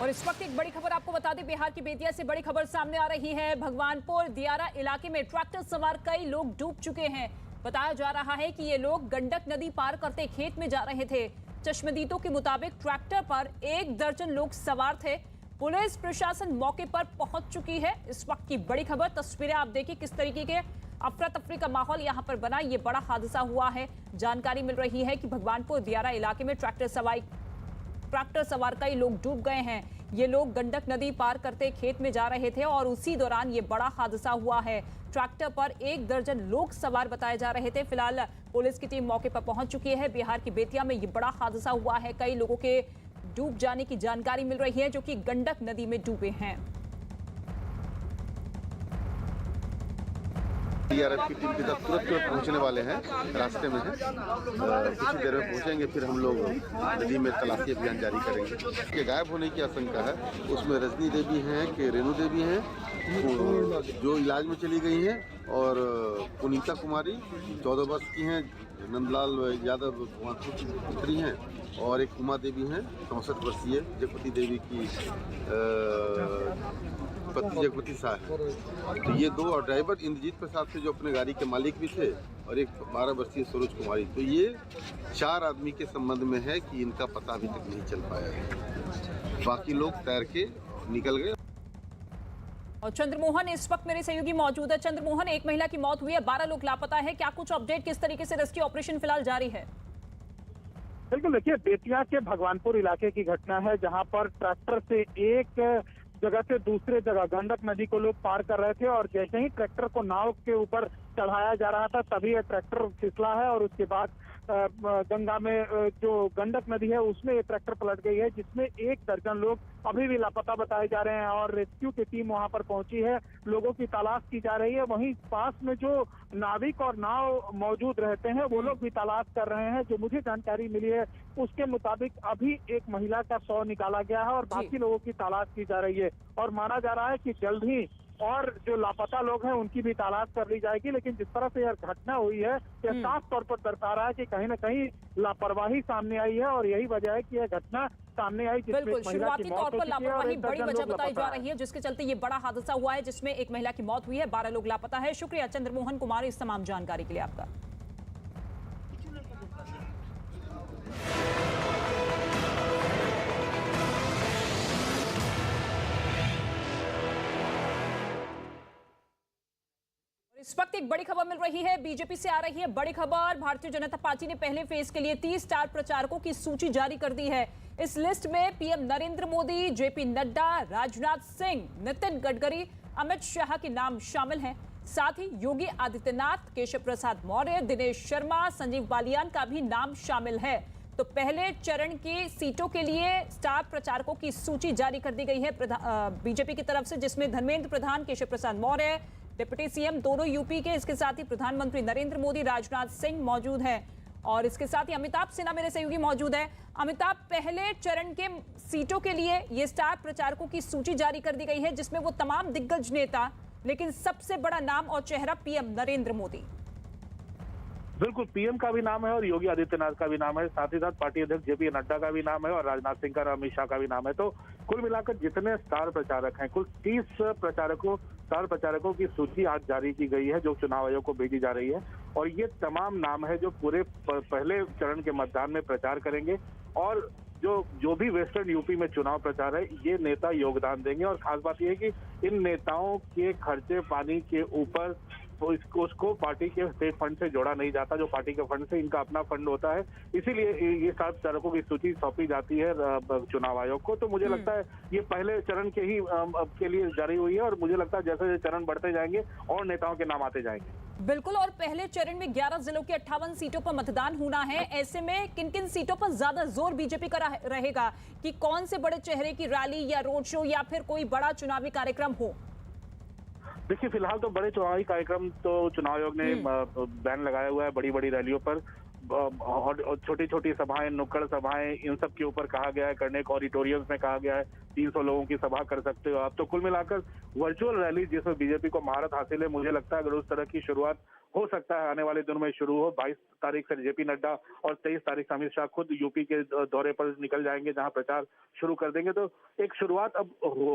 और इस वक्त एक बड़ी खबर आपको बता दें, बिहार की बेतिया से बड़ी खबर सामने आ रही है। भगवानपुर दियारा इलाके में ट्रैक्टर सवार कई लोग डूब चुके हैं। बताया जा रहा है कि ये लोग गंडक नदी पार करते खेत में जा रहे थे। चश्मदीदों के मुताबिक ट्रैक्टर पर 1 दर्जन लोग सवार थे। पुलिस प्रशासन मौके पर पहुंच चुकी है। इस वक्त की बड़ी खबर, तस्वीरें आप देखिए किस तरीके के अफरा तफरी का माहौल यहां पर बना। ये बड़ा हादसा हुआ है। जानकारी मिल रही है कि भगवानपुर दियारा इलाके में ट्रैक्टर सवार कई लोग डूब गए हैं। ये लोग गंडक नदी पार करते खेत में जा रहे थे और उसी दौरान ये बड़ा हादसा हुआ है। ट्रैक्टर पर 1 दर्जन लोग सवार बताए जा रहे थे। फिलहाल पुलिस की टीम मौके पर पहुंच चुकी है। बिहार की बेतिया में ये बड़ा हादसा हुआ है। कई लोगों के डूब जाने की जानकारी मिल रही है, जो कि गंडक नदी में डूबे हैं। DRF की टीम के साथ तुरंत पहुंचने वाले हैं, रास्ते में हैं। कुछ देर में पहुंचेंगे, फिर हम लोग नदी में तलाशी अभियान जारी करेंगे। के गायब होने की आशंका है। उसमें रजनी देवी हैं कि रेणु देवी हैं जो इलाज में चली गई हैं, और पुनीता कुमारी 14 वर्ष की हैं, नंदलाल यादव की पुत्री हैं, और एक उमा देवी हैं 64 वर्षीय, जगपति देवी की पति जगपति शाह है। तो ये 2, और ड्राइवर इंद्रजीत प्रसाद थे जो अपने गाड़ी के मालिक भी थे, और एक 12 वर्षीय सरोज कुमारी। तो ये 4 आदमी के संबंध में है कि इनका पता अभी तक नहीं चल पाया है। बाकी लोग तैर के निकल गए। और चंद्रमोहन इस वक्त मेरे सहयोगी मौजूद है। चंद्रमोहन, एक महिला की मौत हुई है, 12 लोग लापता है। क्या कुछ अपडेट, किस तरीके से रेस्क्यू ऑपरेशन फिलहाल जारी है? बिल्कुल, देखिए बेतिया के भगवानपुर इलाके की घटना है, जहां पर ट्रैक्टर से एक जगह से दूसरे जगह गंडक नदी को लोग पार कर रहे थे, और जैसे ही ट्रैक्टर को नाव के ऊपर चढ़ाया जा रहा था तभी ये ट्रैक्टर फिसला है, और उसके बाद गंगा में जो गंडक नदी है उसमें ये ट्रैक्टर पलट गई है, जिसमें 1 दर्जन लोग अभी भी लापता बताए जा रहे हैं। और रेस्क्यू की टीम वहां पर पहुंची है, लोगों की तलाश की जा रही है। वहीं पास में जो नाविक और नाव मौजूद रहते हैं वो लोग भी तलाश कर रहे हैं। जो मुझे जानकारी मिली है उसके मुताबिक अभी एक महिला का शव निकाला गया है और बाकी लोगों की तलाश की जा रही है, और माना जा रहा है कि जल्द ही और जो लापता लोग हैं उनकी भी तलाश कर ली जाएगी। लेकिन जिस तरह से यह घटना हुई है, यह साफ तौर पर दर्शा रहा है कि कहीं न कहीं लापरवाही सामने आई है, और यही वजह है कि यह घटना सामने आई। बिल्कुल, शुरुआती तौर पर लापरवाही बड़ी वजह बताई जा रही है, जिसके चलते ये बड़ा हादसा हुआ है, जिसमें एक महिला की मौत हुई है, 12 लोग लापता है। शुक्रिया चंद्रमोहन कुमार इस तमाम जानकारी के लिए आपका। इस वक्त एक बड़ी खबर मिल रही है, बीजेपी से आ रही है बड़ी खबर। भारतीय जनता पार्टी ने पहले फेज के लिए 30 स्टार प्रचारकों की सूची जारी कर दी है। इस लिस्ट में पीएम नरेंद्र मोदी, जेपी नड्डा, राजनाथ सिंह, नितिन गडकरी, अमित शाह के नाम शामिल हैं। साथ ही योगी आदित्यनाथ, केशव प्रसाद मौर्य, दिनेश शर्मा, संजीव बालियान का भी नाम शामिल है। तो पहले चरण की सीटों के लिए स्टार प्रचारकों की सूची जारी कर दी गई है बीजेपी की तरफ से, जिसमें धर्मेंद्र प्रधान, केशव प्रसाद मौर्य, डिप्टी सीएम दोनों यूपी के, इसके साथ ही प्रधानमंत्री नरेंद्र मोदी, राजनाथ सिंह मौजूद हैं, और इसके साथ ही अमिताभ सिन्हा मेरे सहयोगी मौजूद है। अमिताभ, पहले चरण के सीटों के लिए ये स्टार प्रचारकों की सूची जारी कर दी गई है, जिसमें वो तमाम दिग्गज नेता, लेकिन सबसे बड़ा नाम और चेहरा पीएम नरेंद्र मोदी। बिल्कुल, पीएम का भी नाम है और योगी आदित्यनाथ का भी नाम है, साथ ही साथ पार्टी अध्यक्ष जेपी नड्डा का भी नाम है, और राजनाथ सिंह का, अमित शाह का भी नाम है। तो कुल मिलाकर जितने स्टार प्रचारक हैं, कुल 30 स्टार प्रचारकों की सूची आज जारी की गई है, जो चुनाव आयोग को भेजी जा रही है। और ये तमाम नाम है जो पूरे पहले चरण के मतदान में प्रचार करेंगे, और जो भी वेस्टर्न यूपी में चुनाव प्रचार है ये नेता योगदान देंगे। और खास बात यह है कि इन नेताओं के खर्चे पानी के ऊपर तो उसको पार्टी के स्टेट फंड से जोड़ा नहीं जाता, जो पार्टी के फंड से इनका अपना फंड होता है। इसीलिए ये स्टार प्रचारकों की सूची सौंपी जाती है चुनाव आयोग को। तो मुझे लगता है ये पहले चरण के ही के लिए जारी हुई है, और मुझे लगता है जैसे चरण बढ़ते जाएंगे और नेताओं के नाम आते जाएंगे। बिल्कुल, और पहले चरण में 11 जिलों की 58 सीटों पर मतदान होना है। ऐसे में किन किन सीटों पर ज्यादा जोर बीजेपी का रहेगा, कि कौन से बड़े चेहरे की रैली या रोड शो या फिर कोई बड़ा चुनावी कार्यक्रम हो? देखिए, फिलहाल तो बड़े चुनावी कार्यक्रम तो चुनाव आयोग ने बैन लगाया हुआ है बड़ी बड़ी रैलियों पर, और छोटी छोटी सभाएं, नुक्कड़ सभाएं, इन सब के ऊपर कहा गया है करने को। ऑडिटोरियम्स में कहा गया है 300 लोगों की सभा कर सकते हो आप। तो कुल मिलाकर वर्चुअल रैली जिसमें बीजेपी को महारत हासिल है, मुझे लगता है अगर उस तरह की शुरुआत हो सकता है आने वाले दिनों में शुरू हो। 22 तारीख से जेपी नड्डा और 23 तारीख से अमित शाह खुद यूपी के दौरे पर निकल जाएंगे, जहां प्रचार शुरू कर देंगे। तो एक शुरुआत अब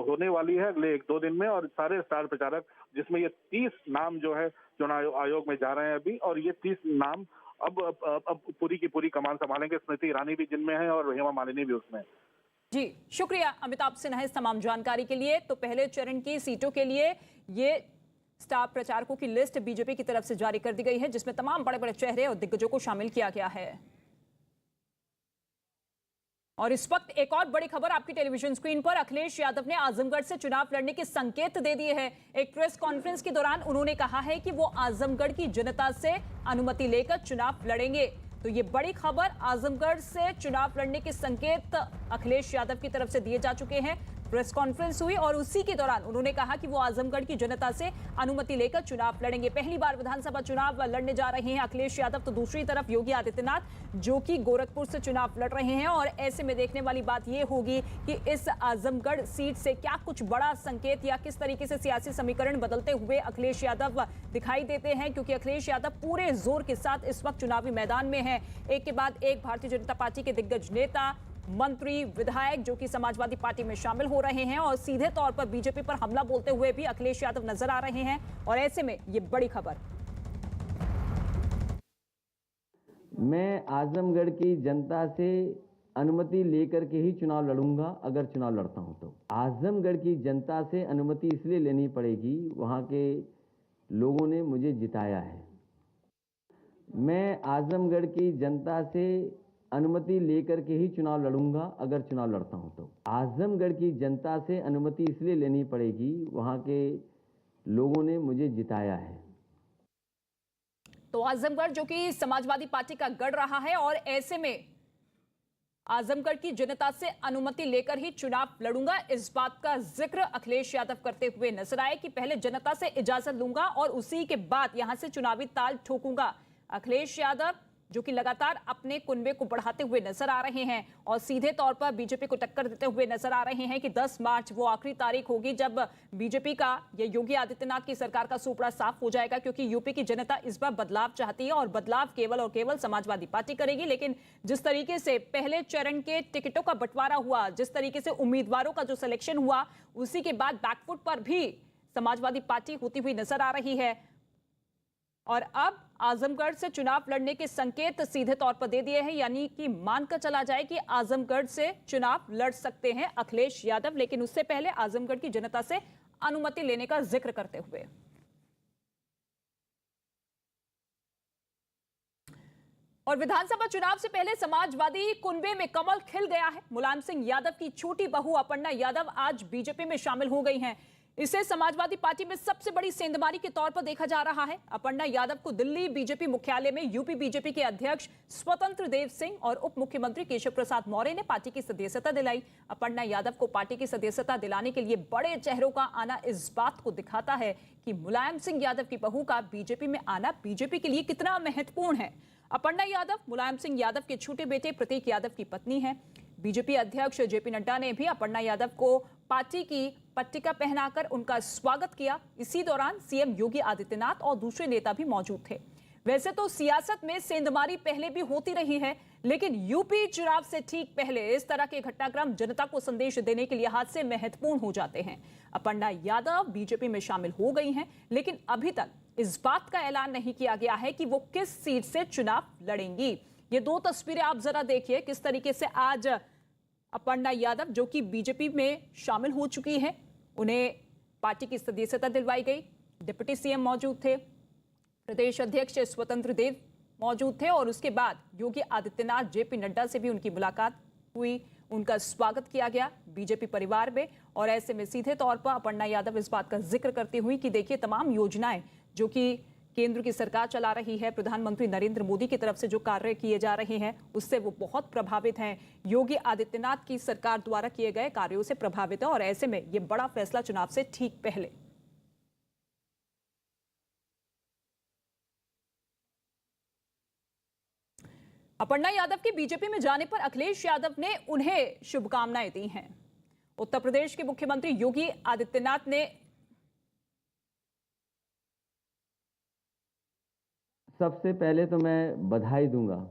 होने वाली है अगले 1-2 दिन में, और सारे स्टार प्रचारक, जिसमें ये 30 नाम जो है चुनाव आयोग में जा रहे हैं अभी, और ये 30 नाम अब पूरी की पूरी कमान संभालेंगे। स्मृति ईरानी भी जिनमें है और हेमा मालिनी भी उसमें है। जी शुक्रिया अमिताभ सिन्हा इस तमाम जानकारी के लिए। तो पहले चरण की सीटों के लिए ये स्टार प्रचारकों की लिस्ट बीजेपी की तरफ से जारी कर दी गई है, जिसमें तमाम बड़े बड़े चेहरे और दिग्गजों को शामिल किया गया है। और इस वक्त एक और बड़ी खबर आपकी टेलीविजन स्क्रीन पर। अखिलेश यादव ने आजमगढ़ से चुनाव लड़ने के संकेत दे दिए हैं। एक प्रेस कॉन्फ्रेंस के दौरान उन्होंने कहा है कि वो आजमगढ़ की जनता से अनुमति लेकर चुनाव लड़ेंगे। तो ये बड़ी खबर, आजमगढ़ से चुनाव लड़ने के संकेत अखिलेश यादव की तरफ से दिए जा चुके हैं। प्रेस कॉन्फ्रेंस हुई और उसी के दौरान उन्होंने कहा कि वो आजमगढ़ की जनता से अनुमति लेकर चुनाव लड़ेंगे। पहली बार विधानसभा चुनाव लड़ने जा रहे हैं अखिलेश यादव। तो दूसरी तरफ योगी आदित्यनाथ जो कि गोरखपुर से चुनाव लड़ रहे हैं, और ऐसे में देखने वाली बात यह होगी कि इस आजमगढ़ सीट से क्या कुछ बड़ा संकेत या किस तरीके से सियासी समीकरण बदलते हुए अखिलेश यादव दिखाई देते हैं, क्योंकि अखिलेश यादव पूरे जोर के साथ इस वक्त चुनावी मैदान में है। एक के बाद एक भारतीय जनता पार्टी के दिग्गज नेता, मंत्री, विधायक जो कि समाजवादी पार्टी में शामिल हो रहे हैं, और सीधे तौर पर बीजेपी पर हमला बोलते हुए भी अखिलेश यादव नजर आ रहे हैं। और ऐसे में ये बड़ी खबर, मैं आजमगढ़ की जनता से अनुमति लेकर के ही चुनाव लड़ूंगा, अगर चुनाव लड़ता हूं तो। आजमगढ़ की जनता से अनुमति इसलिए लेनी पड़ेगी, वहां के लोगों ने मुझे जिताया है। मैं आजमगढ़ की जनता से अनुमति लेकर के ही चुनाव लड़ूंगा, अगर चुनाव लड़ता हूं तो। आजमगढ़ की जनता से अनुमति इसलिए लेनी पड़ेगी, वहां के लोगों ने मुझे जिताया है। तो आजमगढ़ जो कि समाजवादी पार्टी का गढ़ रहा है, और ऐसे में आजमगढ़ की जनता से अनुमति लेकर ही चुनाव लड़ूंगा, इस बात का जिक्र अखिलेश यादव करते हुए नजर आए कि पहले जनता से इजाजत लूंगा और उसी के बाद यहां से चुनावी ताल ठोकूंगा। अखिलेश यादव जो कि लगातार अपने कुनबे को बढ़ाते हुए नजर आ रहे हैं और सीधे तौर पर बीजेपी को टक्कर देते हुए नजर आ रहे हैं कि 10 मार्च वो आखिरी तारीख होगी जब बीजेपी का या योगी आदित्यनाथ की सरकार का सुपड़ा साफ हो जाएगा, क्योंकि यूपी की जनता इस बार बदलाव चाहती है और बदलाव केवल और केवल समाजवादी पार्टी करेगी। लेकिन जिस तरीके से पहले चरण के टिकटों का बंटवारा हुआ, जिस तरीके से उम्मीदवारों का जो सिलेक्शन हुआ, उसी के बाद बैकफुट पर भी समाजवादी पार्टी होती हुई नजर आ रही है। और अब आजमगढ़ से चुनाव लड़ने के संकेत सीधे तौर पर दे दिए हैं, यानी कि मानकर चला जाए कि आजमगढ़ से चुनाव लड़ सकते हैं अखिलेश यादव। लेकिन उससे पहले आजमगढ़ की जनता से अनुमति लेने का जिक्र करते हुए और विधानसभा चुनाव से पहले समाजवादी कुनबे में कमल खिल गया है। मुलायम सिंह यादव की छोटी बहू अपर्णा यादव आज बीजेपी में शामिल हो गई हैं। इसे समाजवादी पार्टी में सबसे बड़ी सेंधमारी के तौर पर देखा जा रहा है। अपर्णा यादव को दिल्ली बीजेपी मुख्यालय में यूपी बीजेपी के अध्यक्ष स्वतंत्र देव सिंह और उप मुख्यमंत्री केशव प्रसाद मौर्य ने पार्टी की सदस्यता दिलाई। अपर्णा यादव को पार्टी की सदस्यता दिलाने के लिए बड़े चेहरों का आना इस बात को दिखाता है कि मुलायम सिंह यादव की बहू का बीजेपी में आना बीजेपी के लिए कितना महत्वपूर्ण है। अपर्णा यादव मुलायम सिंह यादव के छोटे बेटे प्रतीक यादव की पत्नी है। बीजेपी अध्यक्ष जेपी नड्डा ने भी अपर्णा यादव को पार्टी की पट्टिका पहनाकर उनका स्वागत किया। इसी दौरान सीएम योगी आदित्यनाथ और दूसरे नेता भी मौजूद थे। वैसे तो सियासत में सेंधमारी पहले भी होती रही है, लेकिन यूपी चुनाव से ठीक पहले इस तरह के घटनाक्रम जनता को संदेश देने के लिहाज से महत्वपूर्ण हो जाते हैं। अपर्णा यादव बीजेपी में शामिल हो गई हैं, लेकिन अभी तक इस बात का ऐलान नहीं किया गया है कि वो किस सीट से चुनाव लड़ेंगी। ये दो तस्वीरें आप जरा देखिए, किस तरीके से आज अपर्णा यादव जो कि बीजेपी में शामिल हो चुकी हैं, उन्हें पार्टी की सदस्यता दिलवाई गई। डिप्टी सीएम मौजूद थे, प्रदेश अध्यक्ष स्वतंत्र देव मौजूद थे और उसके बाद योगी आदित्यनाथ जेपी नड्डा से भी उनकी मुलाकात हुई, उनका स्वागत किया गया बीजेपी परिवार में। और ऐसे में सीधे तौर पर अपर्णा यादव इस बात का जिक्र करती हुई कि देखिए तमाम योजनाएं जो कि केंद्र की सरकार चला रही है, प्रधानमंत्री नरेंद्र मोदी की तरफ से जो कार्य किए जा रहे हैं उससे वो बहुत प्रभावित हैं। योगी आदित्यनाथ की सरकार द्वारा किए गए कार्यों से प्रभावित है और ऐसे में ये बड़ा फैसला चुनाव से ठीक पहले। अपर्णा यादव के बीजेपी में जाने पर अखिलेश यादव ने उन्हें शुभकामनाएं दी हैं। उत्तर प्रदेश के मुख्यमंत्री योगी आदित्यनाथ ने सबसे पहले तो मैं बधाई दूंगा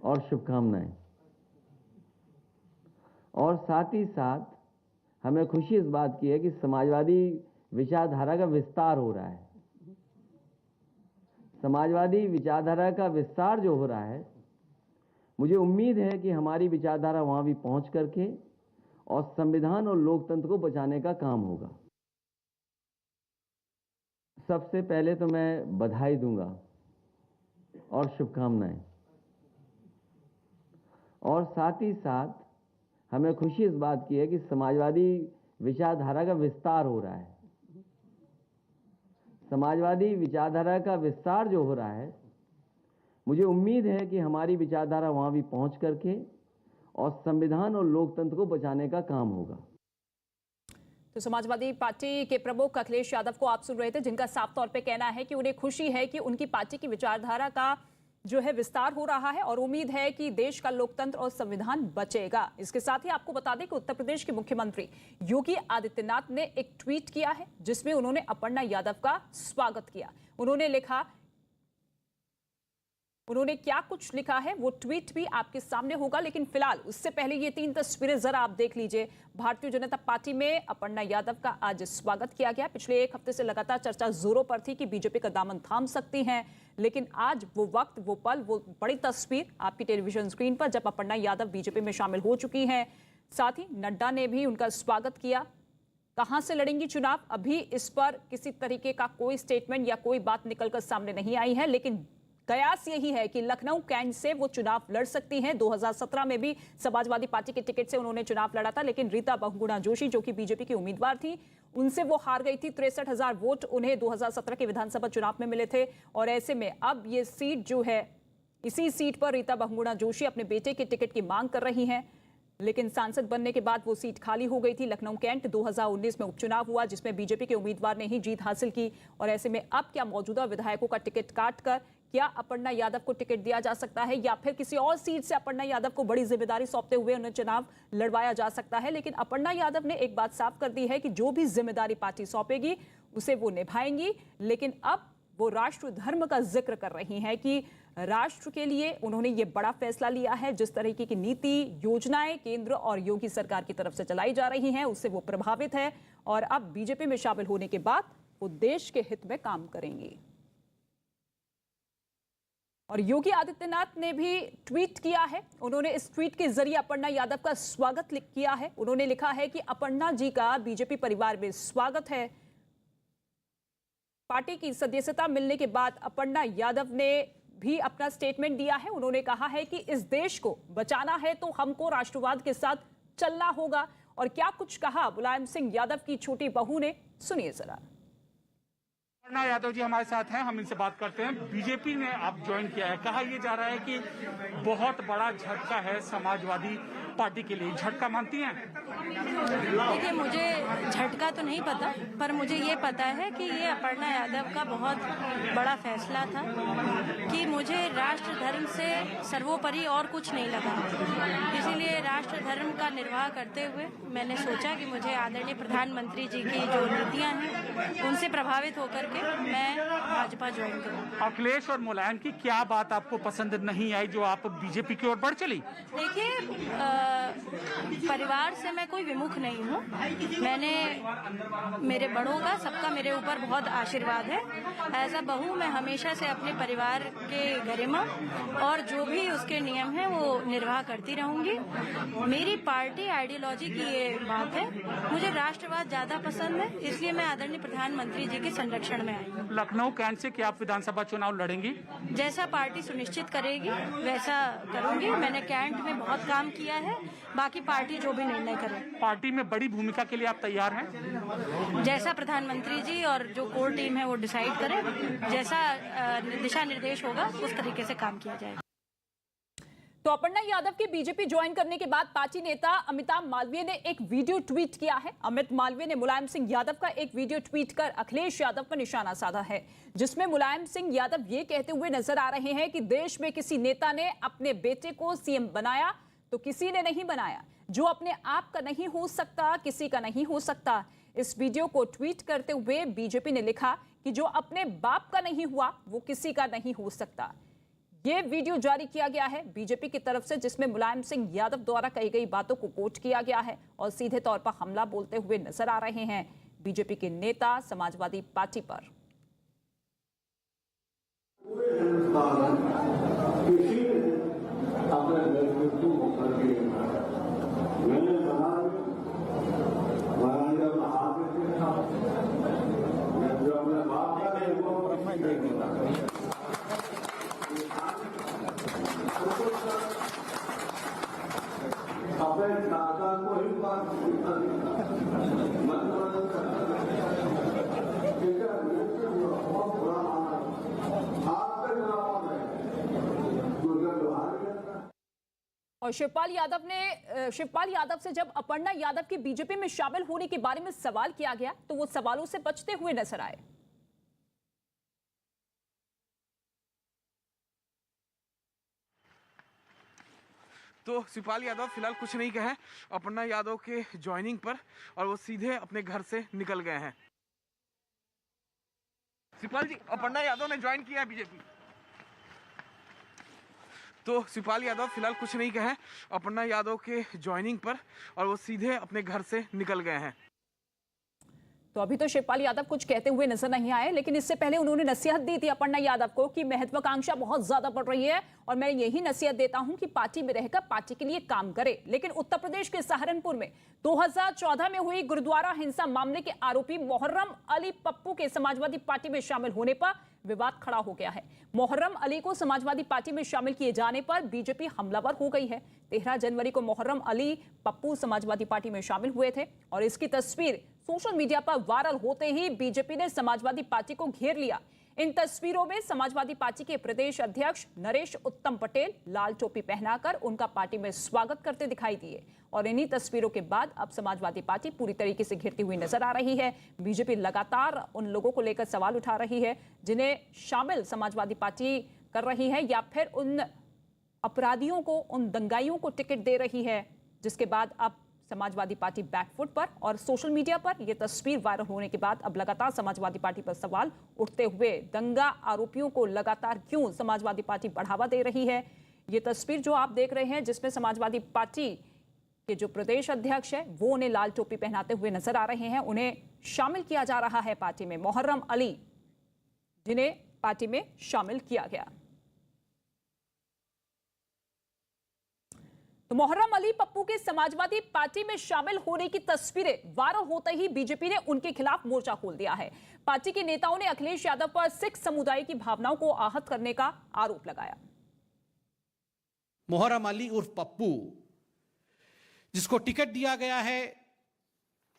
और शुभकामनाएं, और साथ ही साथ हमें खुशी इस बात की है कि समाजवादी विचारधारा का विस्तार हो रहा है। समाजवादी विचारधारा का विस्तार जो हो रहा है, मुझे उम्मीद है कि हमारी विचारधारा वहां भी पहुंच करके और संविधान और लोकतंत्र को बचाने का काम होगा। सबसे पहले तो मैं बधाई दूंगा और शुभकामनाएं, और साथ ही साथ हमें खुशी इस बात की है कि समाजवादी विचारधारा का विस्तार हो रहा है। समाजवादी विचारधारा का विस्तार जो हो रहा है, मुझे उम्मीद है कि हमारी विचारधारा वहां भी पहुंच करके और संविधान और लोकतंत्र को बचाने का काम होगा। तो समाजवादी पार्टी के प्रमुख अखिलेश यादव को आप सुन रहे थे, जिनका साफ तौर पे कहना है कि उन्हें खुशी है कि उनकी पार्टी की विचारधारा का जो है विस्तार हो रहा है और उम्मीद है कि देश का लोकतंत्र और संविधान बचेगा। इसके साथ ही आपको बता दें कि उत्तर प्रदेश के मुख्यमंत्री योगी आदित्यनाथ ने एक ट्वीट किया है, जिसमें उन्होंने अपर्णा यादव का स्वागत किया। उन्होंने लिखा, उन्होंने क्या कुछ लिखा है वो ट्वीट भी आपके सामने होगा, लेकिन फिलहाल उससे पहले ये 3 तस्वीरें जरा आप देख लीजिए। भारतीय जनता पार्टी में अपर्णा यादव का आज स्वागत किया गया। पिछले 1 हफ्ते से लगातार चर्चा जोरों पर थी कि बीजेपी का दामन थाम सकती हैं, लेकिन आज वो वक्त, वो पल, वो बड़ी तस्वीर आपकी टेलीविजन स्क्रीन पर, जब अपर्णा यादव बीजेपी में शामिल हो चुकी हैं। साथ ही नड्डा ने भी उनका स्वागत किया। कहां से लड़ेंगी चुनाव, अभी इस पर किसी तरीके का कोई स्टेटमेंट या कोई बात निकलकर सामने नहीं आई है, लेकिन कयास यही है कि लखनऊ कैंट से वो चुनाव लड़ सकती हैं। 2017 में भी समाजवादी पार्टी के टिकट से उन्होंने चुनाव लड़ा था, लेकिन रीता बहुगुणा जोशी, जो कि बीजेपी की उम्मीदवार थी, उनसे वो हार गई थी। 63,000 वोट उन्हें 2017 के विधानसभा चुनाव में मिले थे। और ऐसे में अब ये सीट जो है, इसी सीट पर रीता बहुगुणा जोशी अपने बेटे के टिकट की मांग कर रही हैं, लेकिन सांसद बनने के बाद वो सीट खाली हो गई थी। लखनऊ कैंट 2019 में उपचुनाव हुआ, जिसमें बीजेपी के उम्मीदवार ने ही जीत हासिल की। और ऐसे में अब क्या मौजूदा विधायकों का टिकट काटकर क्या अपर्णा यादव को टिकट दिया जा सकता है, या फिर किसी और सीट से अपर्णा यादव को बड़ी जिम्मेदारी सौंपते हुए उन्हें चुनाव लड़वाया जा सकता है। लेकिन अपर्णा यादव ने एक बात साफ कर दी है कि जो भी जिम्मेदारी पार्टी सौंपेगी उसे वो निभाएंगी। लेकिन अब वो राष्ट्र धर्म का जिक्र कर रही हैं कि राष्ट्र के लिए उन्होंने ये बड़ा फैसला लिया है। जिस तरीके की नीति, योजनाएं केंद्र और योगी सरकार की तरफ से चलाई जा रही हैं, उससे वो प्रभावित है और अब बीजेपी में शामिल होने के बाद वो देश के हित में काम करेंगी। और योगी आदित्यनाथ ने भी ट्वीट किया है। उन्होंने इस ट्वीट के जरिए अपर्णा यादव का स्वागत किया है। उन्होंने लिखा है कि अपर्णा जी का बीजेपी परिवार में स्वागत है। पार्टी की सदस्यता मिलने के बाद अपर्णा यादव ने भी अपना स्टेटमेंट दिया है। उन्होंने कहा है कि इस देश को बचाना है तो हमको राष्ट्रवाद के साथ चलना होगा। और क्या कुछ कहा मुलायम सिंह यादव की छोटी बहू ने, सुनिए जरा। अपर्णा यादव जी हमारे साथ हैं, हम इनसे बात करते हैं। बीजेपी ने आप ज्वाइन किया है, कहा यह जा रहा है कि बहुत बड़ा झटका है समाजवादी पार्टी के लिए, झटका मानती हैं? देखिए, मुझे झटका तो नहीं पता, पर मुझे ये पता है कि ये अपर्णा यादव का बहुत बड़ा फैसला था कि मुझे राष्ट्र धर्म से सर्वोपरि और कुछ नहीं लगा। इसीलिए राष्ट्र धर्म का निर्वाह करते हुए मैंने सोचा कि मुझे आदरणीय प्रधानमंत्री जी की जो नीतियां हैं उनसे प्रभावित होकर के मैं भाजपा ज्वाइन करूँ। अखिलेश और मुलायम की क्या बात आपको पसंद नहीं आई जो आप बीजेपी की ओर बढ़ चली? देखिए, परिवार से मैं कोई विमुख नहीं हूँ। मैंने मेरे बड़ों का, सबका मेरे ऊपर बहुत आशीर्वाद है। एज अ बहू मैं हमेशा से अपने परिवार के गरिमा और जो भी उसके नियम हैं वो निर्वाह करती रहूंगी। मेरी पार्टी आइडियोलॉजी की ये बात है, मुझे राष्ट्रवाद ज्यादा पसंद है, इसलिए मैं आदरणीय प्रधानमंत्री जी के संरक्षण में आई हूँ। लखनऊ कैंट से क्या आप विधानसभा चुनाव लड़ेंगी? जैसा पार्टी सुनिश्चित करेगी वैसा करूंगी। मैंने कैंट में बहुत काम किया है, बाकी पार्टी जो भी निर्णय करे। पार्टी में बड़ी भूमिका के लिए आप तैयार हैं? जैसा प्रधानमंत्री जी और जो कोर टीम है वो डिसाइड करे, जैसा दिशा निर्देश होगा उस तरीके से काम किया जाएगा। तो अपर्णा यादव के बीजेपी ज्वाइन करने के बाद पार्टी नेता अमिताभ मालवीय ने एक वीडियो ट्वीट किया है। अमित मालवीय ने मुलायम सिंह यादव का एक वीडियो ट्वीट कर अखिलेश यादव पर निशाना साधा है, जिसमें मुलायम सिंह यादव ये कहते हुए नजर आ रहे हैं कि देश में किसी नेता ने अपने बेटे को सीएम बनाया तो किसी ने नहीं बनाया। जो अपने आप का नहीं हो सकता, किसी का नहीं हो सकता। इस वीडियो को ट्वीट करते हुए बीजेपी ने लिखा कि जो अपने बाप का नहीं हुआ वो किसी का नहीं हो सकता। ये वीडियो जारी किया गया है बीजेपी की तरफ से, जिसमें मुलायम सिंह यादव द्वारा कही गई बातों को कोट किया गया है और सीधे तौर पर हमला बोलते हुए नजर आ रहे हैं बीजेपी के नेता समाजवादी पार्टी पर। और शिवपाल यादव से जब अपर्णा यादव की बीजेपी में शामिल होने के बारे में सवाल किया गया तो वो सवालों से बचते हुए नजर आए। तो शिवपाल यादव फिलहाल कुछ नहीं कहे अपर्णा यादव के ज्वाइनिंग पर, और वो सीधे अपने घर से निकल गए हैं। शिवपाल जी, अपर्णा यादव ने ज्वाइन किया है बीजेपी। तो शिवपाल यादव फिलहाल कुछ नहीं कहे अपर्णा यादव के ज्वाइनिंग पर, और वो सीधे अपने घर से निकल गए हैं। तो अभी तो शिवपाल यादव कुछ कहते हुए नजर नहीं आए, लेकिन इससे पहले उन्होंने नसीहत दी थी अपर्णा यादव को कि महत्वाकांक्षा बहुत ज्यादा बढ़ रही है और मैं यही नसीहत देता हूं कि पार्टी में रहकर पार्टी के लिए काम करे। लेकिन उत्तर प्रदेश के सहारनपुर में 2014 में हुई गुरुद्वारा हिंसा मामले के आरोपी मोहर्रम अली पप्पू के समाजवादी पार्टी में शामिल होने पर विवाद खड़ा हो गया है। मोहर्रम अली को समाजवादी पार्टी में शामिल किए जाने पर बीजेपी हमलावर हो गई है। 13 जनवरी को मोहर्रम अली पप्पू समाजवादी पार्टी में शामिल हुए थे और इसकी तस्वीर सोशल मीडिया पर वायरल होते ही बीजेपी ने समाजवादी पार्टी को घेर लिया। इन तस्वीरों में समाजवादी पार्टी के प्रदेश अध्यक्ष नरेश उत्तम पटेल लाल टोपी पहनाकर उनका पार्टी में स्वागत करते दिखाई दिए और इन्हीं तस्वीरों के बाद अब समाजवादी पार्टी पूरी तरीके से घिरती हुई नजर आ रही है। बीजेपी लगातार उन लोगों को लेकर सवाल उठा रही है जिन्हें शामिल समाजवादी पार्टी कर रही है या फिर उन अपराधियों को, उन दंगाइयों को टिकट दे रही है, जिसके बाद अब समाजवादी पार्टी बैकफुट पर और सोशल मीडिया पर यह तस्वीर वायरल होने के बाद अब लगातार समाजवादी पार्टी पर सवाल उठते हुए दंगा आरोपियों को लगातार क्यों समाजवादी पार्टी बढ़ावा दे रही है। ये तस्वीर जो आप देख रहे हैं जिसमें समाजवादी पार्टी के जो प्रदेश अध्यक्ष है वो उन्हें लाल टोपी पहनाते हुए नजर आ रहे हैं। उन्हें शामिल किया जा रहा है पार्टी में, मोहर्रम अली जिन्हें पार्टी में शामिल किया गया। तो मोहर्रम अली पप्पू के समाजवादी पार्टी में शामिल होने की तस्वीरें वायरल होते ही बीजेपी ने उनके खिलाफ मोर्चा खोल दिया है। पार्टी के नेताओं ने अखिलेश यादव पर सिख समुदाय की भावनाओं को आहत करने का आरोप लगाया। मोहर्रम अली उर्फ पप्पू, जिसको टिकट दिया गया है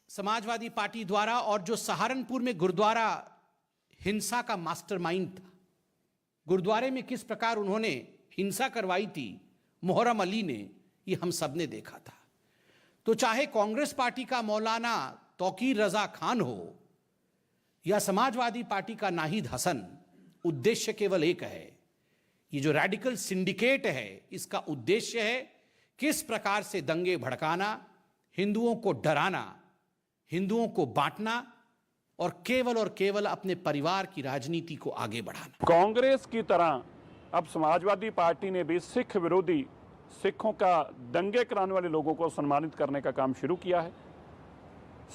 समाजवादी पार्टी द्वारा और जो सहारनपुर में गुरुद्वारा हिंसा का मास्टरमाइंड था, गुरुद्वारे में किस प्रकार उन्होंने हिंसा करवाई थी मोहर्रम अली ने, ये हम सब ने देखा था। तो चाहे कांग्रेस पार्टी का मौलाना तौकीर रजा खान हो या समाजवादी पार्टी का नाहिद हसन, उद्देश्य केवल एक है। ये जो रेडिकल सिंडिकेट है इसका उद्देश्य है किस प्रकार से दंगे भड़काना, हिंदुओं को डराना, हिंदुओं को बांटना और केवल अपने परिवार की राजनीति को आगे बढ़ाना। कांग्रेस की तरह अब समाजवादी पार्टी ने भी सिख विरोधी, सिखों का दंगे कराने वाले लोगों को सम्मानित करने का काम शुरू किया है।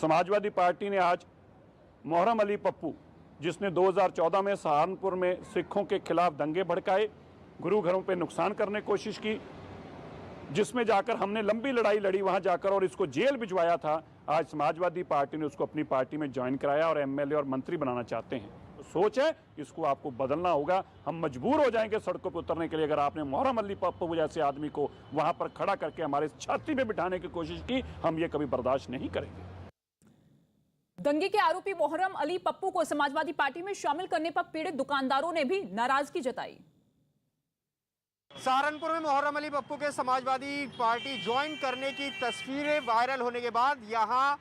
समाजवादी पार्टी ने आज मोहर्रम अली पप्पू, जिसने 2014 में सहारनपुर में सिखों के खिलाफ दंगे भड़काए, गुरु घरों पे नुकसान करने की कोशिश की, जिसमें जाकर हमने लंबी लड़ाई लड़ी वहां जाकर और इसको जेल भिजवाया था, आज समाजवादी पार्टी ने उसको अपनी पार्टी में ज्वाइन कराया और एमएलए और मंत्री बनाना चाहते हैं। सोच है, इसको आपको बदलना होगा। हम मजबूर हो जाएंगे सड़कों पर उतरने के लिए अगर आपने मोहर्रम अली पप्पू जैसे आदमी को वहां पर खड़ा करके हमारे छाती में बिठाने की कोशिश की। हम ये कभी बर्दाश्त नहीं करेंगे। दंगे के आरोपी मोहर्रम अली पप्पू को समाजवादी पार्टी में शामिल करने पर पीड़ित दुकानदारों ने भी नाराजगी जताई। सहारनपुर में मोहर्रम अली पप्पू के समाजवादी पार्टी ज्वाइन करने की तस्वीरें वायरल होने के बाद यहां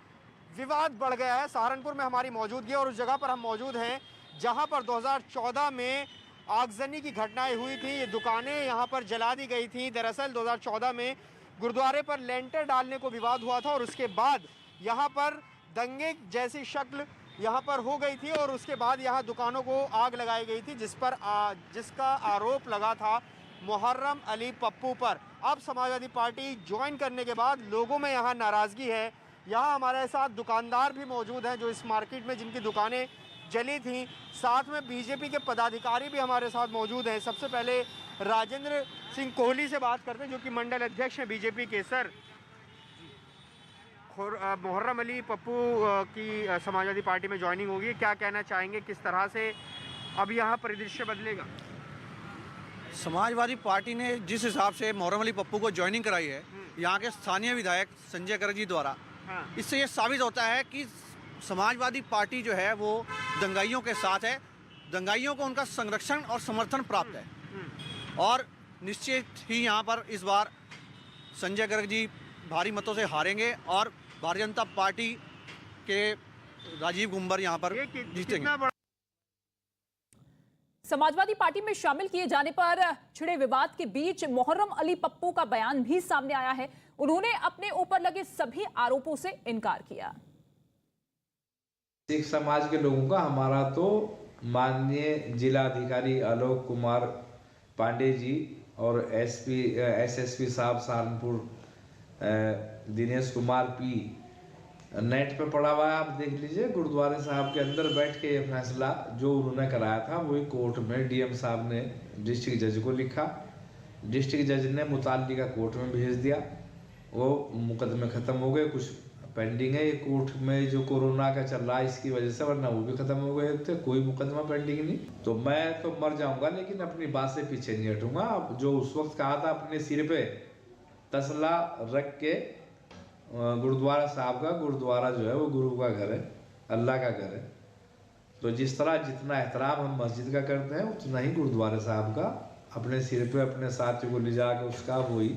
विवाद बढ़ गया है। सहारनपुर में हमारी मौजूदगी और उस जगह पर हम मौजूद हैं जहां पर 2014 में आगजनी की घटनाएं हुई थी। ये दुकानें यहां पर जला दी गई थी। दरअसल 2014 में गुरुद्वारे पर लेंटर डालने को विवाद हुआ था और उसके बाद यहां पर दंगे जैसी शक्ल यहाँ पर हो गई थी और उसके बाद यहाँ दुकानों को आग लगाई गई थी, जिसका आरोप लगा था मुहर्रम अली पप्पू पर। अब समाजवादी पार्टी ज्वाइन करने के बाद लोगों में यहाँ नाराज़गी है। यहाँ हमारे साथ दुकानदार भी मौजूद हैं जो इस मार्केट में जिनकी दुकानें जली थी, साथ में बीजेपी के पदाधिकारी भी हमारे साथ मौजूद हैं। सबसे पहले राजेंद्र सिंह कोहली से बात करते हैं जो कि मंडल अध्यक्ष हैं बीजेपी के। सर, मुहर्रम अली पप्पू की समाजवादी पार्टी में ज्वाइनिंग होगी, क्या कहना चाहेंगे, किस तरह से अब यहाँ परिदृश्य बदलेगा? समाजवादी पार्टी ने जिस हिसाब से मुहर्रम अली पप्पू को ज्वाइनिंग कराई है यहाँ के स्थानीय विधायक संजय गर्ग जी द्वारा, इससे ये साबित होता है कि समाजवादी पार्टी जो है वो दंगाइयों के साथ है, दंगाइयों को उनका संरक्षण और समर्थन प्राप्त है और निश्चित ही यहाँ पर इस बार संजय गर्ग जी भारी मतों से हारेंगे और भारतीय जनता पार्टी के राजीव गुंबर यहाँ पर जीतेंगे। समाजवादी पार्टी में शामिल किए जाने पर छिड़े विवाद के बीच मुहर्रम अली पप्पू का बयान भी सामने आया है। उन्होंने अपने ऊपर लगे सभी आरोपों से इनकार किया। सिख समाज के लोगों का हमारा तो माननीय जिला अधिकारी आलोक कुमार पांडे जी और एसएसपी साहब सहारनपुर दिनेश कुमार पी नेट पे पड़ा हुआ है, आप देख लीजिए। गुरुद्वारे साहब के अंदर बैठ के ये फैसला जो उन्होंने कराया था वही कोर्ट में डीएम साहब ने डिस्ट्रिक्ट जज को लिखा, डिस्ट्रिक्ट जज ने मुताल्लिका कोर्ट में भेज दिया, वो मुकदमे खत्म हो गए। कुछ पेंडिंग है ये कोर्ट में जो कोरोना का चल रहा है इसकी वजह से, वरना वो भी खत्म हो गए थे, कोई मुकदमा पेंडिंग नहीं। तो मैं तो मर जाऊंगा लेकिन अपनी बात से पीछे नहीं हटूंगा। जो उस वक्त कहा था अपने सिर पे तसला रख के, गुरुद्वारा साहब का, गुरुद्वारा जो है वो गुरु का घर है, अल्लाह का घर है, तो जिस तरह जितना एहतराम हम मस्जिद का करते हैं उतना ही गुरुद्वारे साहब का अपने सिर पे अपने साथियों को ले जाकर उसका वही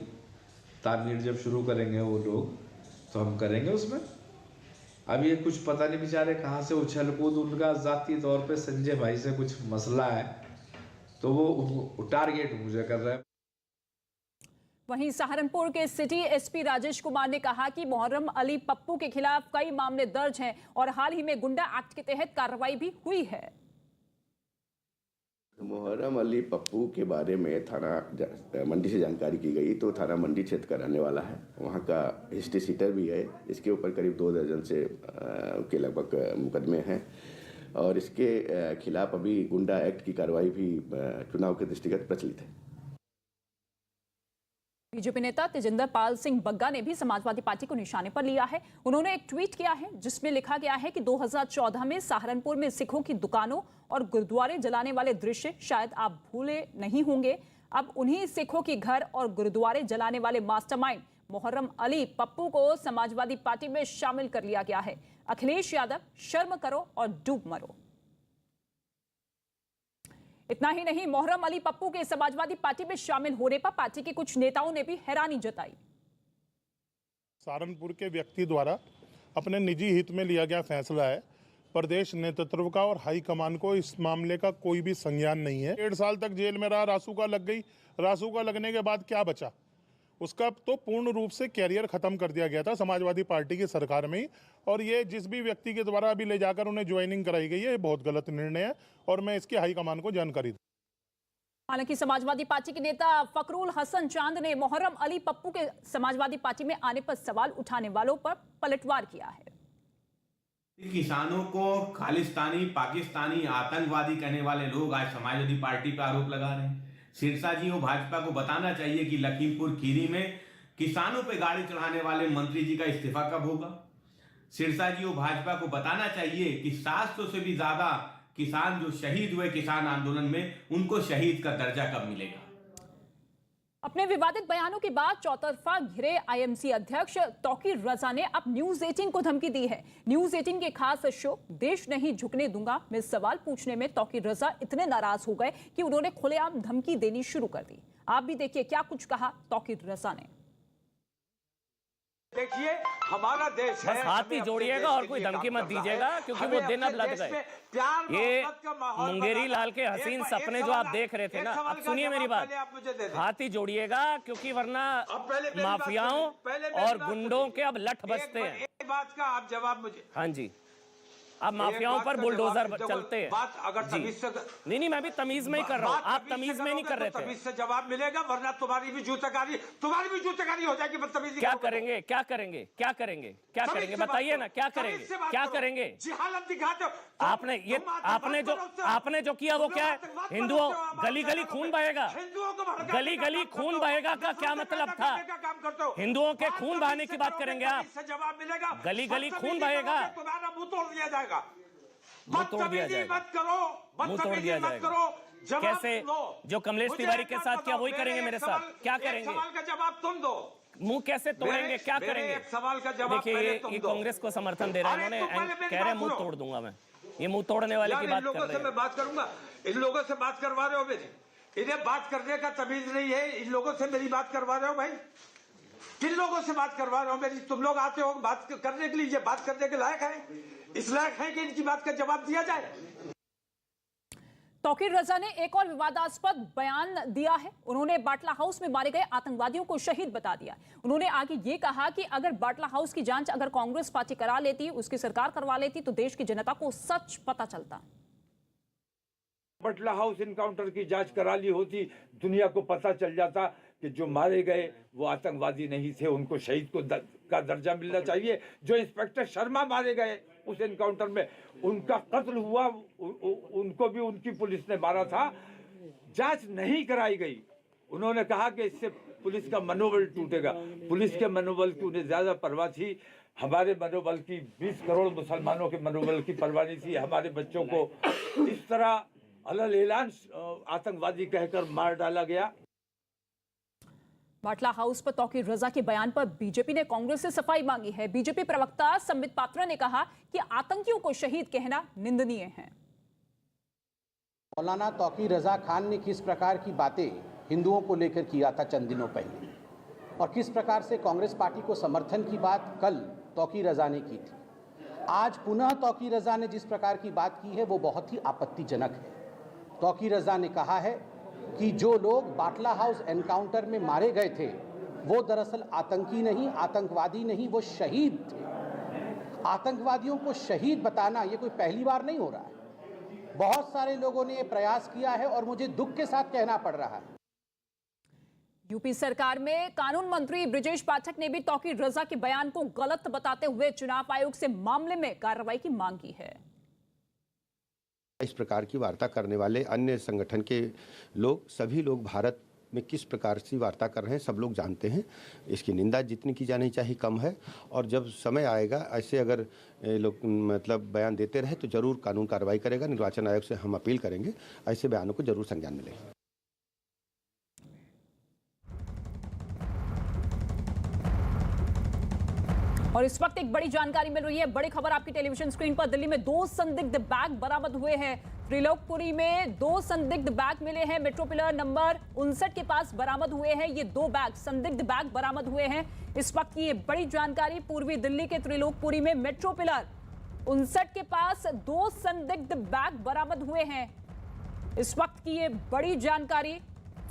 तामीर जब शुरू करेंगे वो लोग तो हम करेंगे उसमें। अब ये कुछ पता नहीं बेचारे कहाँ से उछल कूद, उनका जाती तौर पे संजय भाई से कुछ मसला है तो वो टारगेट मुझे कर रहे हैं। वहीं सहारनपुर के सिटी एसपी राजेश कुमार ने कहा कि मुहर्रम अली पप्पू के खिलाफ कई मामले दर्ज हैं और हाल ही में गुंडा एक्ट के तहत कार्रवाई भी हुई है। मुहर्रम अली पप्पू के बारे में थाना मंडी से जानकारी की गई तो थाना मंडी क्षेत्र का रहने वाला है, वहाँ का हिस्ट्री सीटर भी है। इसके ऊपर करीब 2 दर्जन से के लगभग मुकदमे हैं और इसके खिलाफ अभी गुंडा एक्ट की कार्रवाई भी चुनाव के दृष्टिगत प्रचलित है। बीजेपी नेता तेजिंदर पाल सिंह बग्गा ने भी समाजवादी पार्टी को निशाने पर लिया है। उन्होंने एक ट्वीट किया है जिसमें लिखा गया है कि 2014 में सहारनपुर में सिखों की दुकानों और गुरुद्वारे जलाने वाले दृश्य शायद आप भूले नहीं होंगे। अब उन्हीं सिखों के घर और गुरुद्वारे जलाने वाले मास्टरमाइंड मुहर्रम अली पप्पू को समाजवादी पार्टी में शामिल कर लिया गया है। अखिलेश यादव, शर्म करो और डूब मरो। इतना ही नहीं, मुहर्रम अली पप्पू के समाजवादी पार्टी में शामिल होने पर पार्टी के कुछ नेताओं ने भी हैरानी जताई। सहारनपुर के व्यक्ति द्वारा अपने निजी हित में लिया गया फैसला है। प्रदेश नेतृत्व का और हाईकमान को इस मामले का कोई भी संज्ञान नहीं है। 1.5 साल तक जेल में रहा, रासुका लग गई, रासुका लगने के बाद क्या बचा? उसका तो पूर्ण रूप से कैरियर खत्म कर दिया गया था समाजवादी पार्टी की सरकार में ही। और ये जिस भी व्यक्ति के द्वारा अभी ले जाकर उन्हें ज्वाइनिंग कराई गई है, ये बहुत गलत निर्णय है और मैं इसके हाईकमान को जानकारी दूं। हालांकि समाजवादी पार्टी के नेता फकरुल हसन चांद ने मुहर्रम अली पप्पू के समाजवादी पार्टी में आने पर सवाल उठाने वालों पर पलटवार किया है। किसानों को खालिस्तानी, पाकिस्तानी, आतंकवादी कहने वाले लोग आज समाजवादी पार्टी पर आरोप लगा रहे हैं। सिरसा जी और भाजपा को बताना चाहिए कि लखीमपुर खीरी में किसानों पे गाड़ी चढ़ाने वाले मंत्री जी का इस्तीफा कब होगा। सिरसा जी और भाजपा को बताना चाहिए कि 700 से भी ज्यादा किसान जो शहीद हुए किसान आंदोलन में, उनको शहीद का दर्जा कब मिलेगा। अपने विवादित बयानों के बाद चौतरफा घिरे आईएमसी अध्यक्ष तौकीर रजा ने अब न्यूज 18 को धमकी दी है। न्यूज 18 के खास शो देश नहीं झुकने दूंगा में सवाल पूछने में तौकीर रजा इतने नाराज हो गए कि उन्होंने खुलेआम धमकी देनी शुरू कर दी। आप भी देखिए क्या कुछ कहा तौकीर रजा ने। देखिए हमारा देश है, बस हाथ ही जोड़िएगा और कोई धमकी मत दीजिएगा क्योंकि वो दिन अब लग गए। ये मुंगेरी लाल के हसीन सपने जो आप देख रहे थे ना, अब सुनिए मेरी बात, हाथ ही जोड़िएगा क्योंकि वरना माफियाओं और गुंडों के अब लठ बजते हैं। बात का आप जवाब मुझे। हाँ जी, अब माफियाओं पर बुलडोजर चलते हैं। बात अगर तमीज से नहीं, मैं भी तमीज में ही कर रहा हूँ, आप तमीज में नहीं कर रहे थे। तमीज से जवाब मिलेगा, वरना तुम्हारी भी जूतेकारी हो जाएगी बदतमीजी। क्या करेंगे, क्या करेंगे, क्या करेंगे, क्या करेंगे, बताइए ना, क्या करेंगे, क्या करेंगे? जिहालत दिखाते हो आपने जो किया वो क्या है? हिंदुओं गली गली खून बहेगा, गली गली खून बहेगा का क्या मतलब था? हिंदुओं के खून बहाने की बात करेंगे आप? जवाब मिलेगा, गली गली खून बहेगा, तुम्हारा मुंह तोड़ दिया जाएगा। मुंह तोड़ दिया जाएगा, मुंह तोड़ दिया जाएगा। कैसे? जो कमलेश तिवारी के साथ क्या वही करेंगे मेरे साथ? क्या करेंगे? सवाल का जवाब तुम दो। मुंह कैसे तोड़ेंगे, क्या करेंगे? सवाल का जवाब देखिए, ये कांग्रेस को समर्थन दे रहे हैं उन्होंने, कह रहे हैं मुंह तोड़ दूंगा मैं। ये मुंह तोड़ने वाले की बात कर रहे हैं। मैं बात करूंगा, इन लोगों से बात करवा रहे हो मेरी, इन्हें बात करने का तमीज नहीं है। इन लोगों से मेरी बात करवा रहे हो भाई, किन लोगों से बात करवा रहे हो मेरी? तुम लोग आते हो बात करने के लिए, ये बात करने के लायक है? इस लायक है कि इनकी बात का जवाब दिया जाए? तौकीर रजा ने एक और विवादास्पद बयान दिया है। उन्होंने बाटला हाउस में मारे गए आतंकवादियों को शहीद बता दिया। उन्होंने आगे ये कहा कि अगर बाटला हाउस की जांच अगर कांग्रेस पार्टी करा लेती, उसकी सरकार करवा लेती, तो देश की जनता को सच पता चलता। बाटला हाउस इनकाउंटर की जांच करा ली होती, दुनिया को पता चल जाता कि जो मारे गए वो आतंकवादी नहीं थे, उनको शहीद का दर्जा मिलना चाहिए। जो इंस्पेक्टर शर्मा मारे गए उस एनकाउंटर में, उनका कत्ल हुआ, उनको भी उनकी पुलिस ने मारा था, जांच नहीं कराई गई। उन्होंने कहा कि इससे पुलिस का मनोबल टूटेगा। पुलिस के मनोबल की उन्हें ज्यादा परवाह थी, हमारे मनोबल की, 20 करोड़ मुसलमानों के मनोबल की परवाह नहीं थी। हमारे बच्चों को इस तरह अलल ऐलान आतंकवादी कहकर मार डाला गया। बाटला हाउस पर तौकीर रजा के बयान पर बीजेपी ने कांग्रेस से सफाई मांगी है। बीजेपी प्रवक्ता संबित पात्रा ने कहा कि आतंकियों को शहीद कहना निंदनीय है। मौलाना तौकीर रजा खान ने किस प्रकार की बातें हिंदुओं को लेकर किया था चंद दिनों पहले, और किस प्रकार से कांग्रेस पार्टी को समर्थन की बात कल तौकीर रजा ने की थी, आज पुनः तौकीर रजा ने जिस प्रकार की बात की है वो बहुत ही आपत्तिजनक है। तौकीर रजा ने कहा है कि जो लोग बाटला हाउस एनकाउंटर में मारे गए थे वो दरअसल आतंकी नहीं, आतंकवादी नहीं, वो शहीद थे। आतंकवादियों को शहीद बताना ये कोई पहली बार नहीं हो रहा है। बहुत सारे लोगों ने ये प्रयास किया है और मुझे दुख के साथ कहना पड़ रहा है। यूपी सरकार में कानून मंत्री ब्रिजेश पाठक ने भी तौकीर रजा के बयान को गलत बताते हुए चुनाव आयोग से मामले में कार्रवाई की मांग की है। इस प्रकार की वार्ता करने वाले अन्य संगठन के लोग, सभी लोग भारत में किस प्रकार से वार्ता कर रहे हैं सब लोग जानते हैं। इसकी निंदा जितनी की जानी चाहिए कम है, और जब समय आएगा ऐसे अगर लोग मतलब बयान देते रहे तो जरूर कानून कार्रवाई करेगा। निर्वाचन आयोग से हम अपील करेंगे, ऐसे बयानों को जरूर संज्ञान मिलेगा। और इस वक्त एक बड़ी जानकारी मिल रही है, बड़ी खबर आपकी टेलीविजन स्क्रीन पर। दिल्ली में 2 संदिग्ध बैग बरामद हुए हैं। त्रिलोकपुरी में 2 संदिग्ध बैग मिले हैं। मेट्रो पिलर नंबर 59 के पास बरामद हुए हैं ये 2 बैग, संदिग्ध बैग बरामद हुए हैं। इस वक्त की ये बड़ी जानकारी, पूर्वी दिल्ली के त्रिलोकपुरी में मेट्रो पिलर 59 के पास 2 संदिग्ध बैग बरामद हुए हैं। इस वक्त की ये बड़ी जानकारी।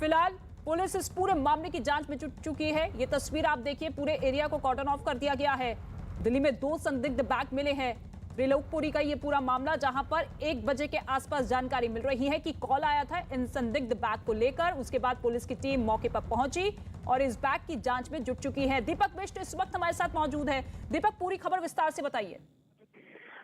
फिलहाल पुलिस इस पूरे मामले की जांच में जुट चुकी है। ये तस्वीर आप देखिए, पूरे एरिया को कॉर्डन ऑफ कर दिया गया है। दिल्ली में 2 संदिग्ध बैग मिले हैं। त्रिलोकपुरी का ये पूरा मामला, जहां पर 1 बजे के आसपास जानकारी मिल रही है कि कॉल आया था इन संदिग्ध बैग को लेकर। उसके बाद पुलिस की टीम मौके पर पहुंची और इस बैग की जांच में जुट चुकी है। दीपक बिष्ट इस वक्त हमारे साथ मौजूद है। दीपक, पूरी खबर विस्तार से बताइए।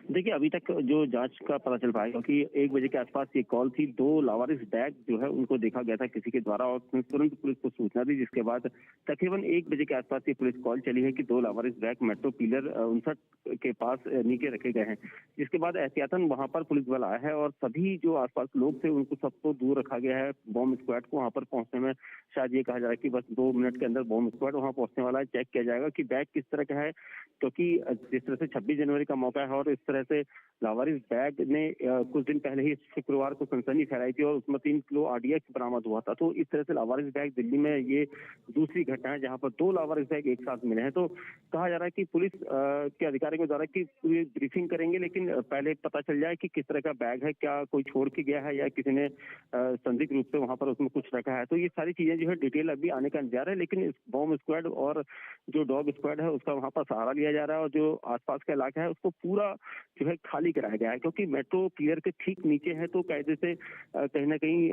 देखिए, अभी तक जो जांच का पता चल पाया कि 1 बजे के आसपास ये कॉल थी। 2 लावारिस बैग जो है उनको देखा गया था किसी के द्वारा और तुरंत पुलिस को सूचना दी, जिसके बाद तकरीबन 1 बजे के आसपास ये पुलिस कॉल चली है कि 2 लावारिस बैग मेट्रो पिलर 59 के पास नीचे रखे गए हैं। जिसके बाद एहतियातन वहां पर पुलिस बल आया है और सभी जो आसपास लोग थे उनको सबको दूर रखा गया है। बॉम्ब स्क्वाड को वहां पर पहुंचने में शायद ये कहा जा रहा है कि बस 2 मिनट के अंदर बॉम्ब स्क्वाड वहां पहुंचने वाला है। चेक किया जाएगा कि बैग किस तरह का है, क्योंकि जिस तरह से 26 जनवरी का मौका है और इस तरह से लावारिस बैग ने कुछ दिन पहले ही शुक्रवार को सनसनी फैलाई थी और उसमें 3 किलो आरडीएक्स बरामद हुआ था। तो इस तरह से लावारिस बैग दिल्ली में ये दूसरी घटना है जहां पर 2 लावारिस बैग एक साथ मिले हैं। तो कहा जा रहा है कि पुलिस के अधिकारियों के द्वारा की पूरी ब्रीफिंग करेंगे, लेकिन पहले पता चल जाए कि किस तरह का बैग है, क्या कोई छोड़ के गया है या किसी ने संदिग्ध रूप से वहां पर उसमें कुछ रखा है। तो ये सारी चीजें जो है डिटेल अभी आने का इंतजार है, लेकिन इस बॉम्ब स्क्वाड और जो डॉग स्क्वाड है उसका वहां पर सहारा लिया जा रहा है और जो आसपास का इलाका है उसको पूरा जो है खाली कराया गया है, क्योंकि मेट्रो पिलर के ठीक नीचे है, तो कायदे से कहीं ना कहीं